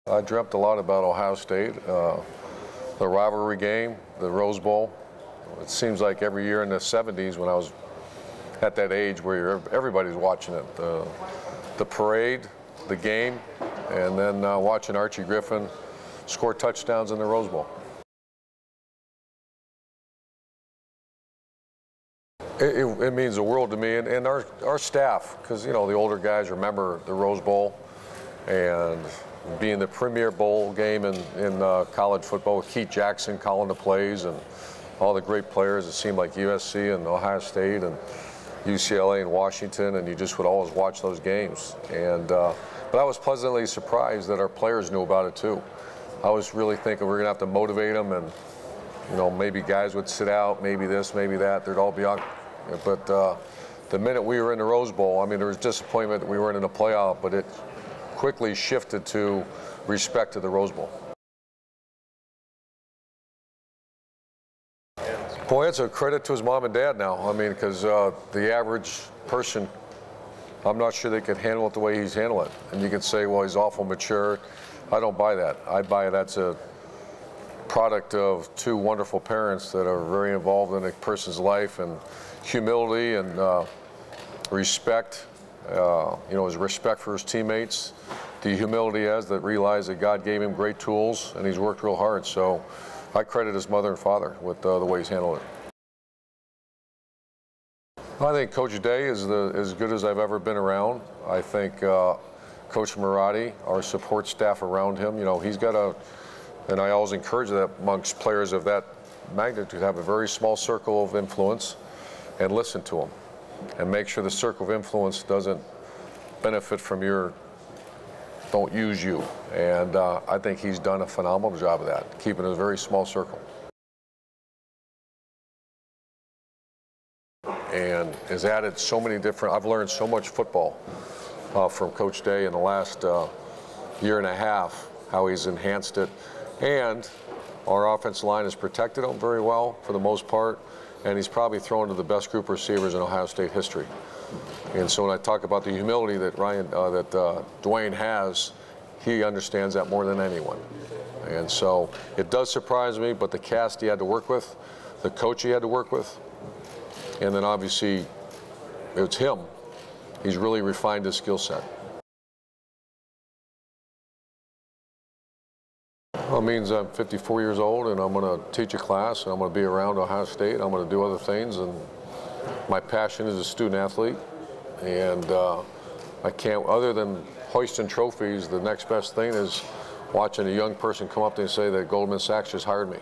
I dreamt a lot about Ohio State, the rivalry game, the Rose Bowl. It seems like every year in the 70s when I was at that age where everybody's watching it. The parade, the game, and then watching Archie Griffin score touchdowns in the Rose Bowl. It means the world to me and our staff, because, you know, the older guys remember the Rose Bowl and being the premier bowl game in college football with Keith Jackson calling the plays and all the great players. It seemed like USC and Ohio State and UCLA and Washington, and you just would always watch those games. And but I was pleasantly surprised that our players knew about it too. I was really thinking we're going to have to motivate them, and, you know, maybe guys would sit out, maybe this, maybe that. They'd all be out. But the minute we were in the Rose Bowl, I mean, there was disappointment that we weren't in the playoff, but it quickly shifted to respect to the Rose Bowl. Boy, it's a credit to his mom and dad now. I mean, because the average person, I'm not sure they could handle it the way he's handled it. And you could say, well, he's awful mature. I don't buy that. I buy that's a product of two wonderful parents that are very involved in a person's life, and humility and respect. You know, his respect for his teammates, the humility he has that realize that God gave him great tools and he's worked real hard. So I credit his mother and father with the way he's handled it. I think Coach Day is as good as I've ever been around. I think Coach Marotti, our support staff around him, you know, he's got and I always encourage that amongst players of that magnitude, have a very small circle of influence and listen to them and make sure the circle of influence doesn't benefit from don't use you. And I think he's done a phenomenal job of that, keeping it a very small circle. And has added so many different, I've learned so much football from Coach Day in the last year and a half, how he's enhanced it. And our offensive line has protected him very well for the most part, and he's probably thrown to the best group of receivers in Ohio State history. And so when I talk about the humility that Dwayne has, he understands that more than anyone. And so it does surprise me, but the cast he had to work with, the coach he had to work with, and then obviously it's him. He's really refined his skill set. Well, it means I'm 54 years old and I'm going to teach a class and I'm going to be around Ohio State. I'm going to do other things, and my passion is a student athlete, and I can't, other than hoisting trophies, the next best thing is watching a young person come up to me and say that Goldman Sachs just hired me,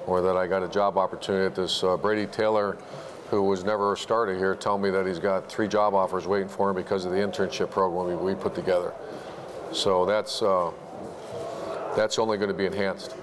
or that I got a job opportunity at this Brady Taylor, who was never a starter here, tell me that he's got 3 job offers waiting for him because of the internship program we put together. So that's only going to be enhanced.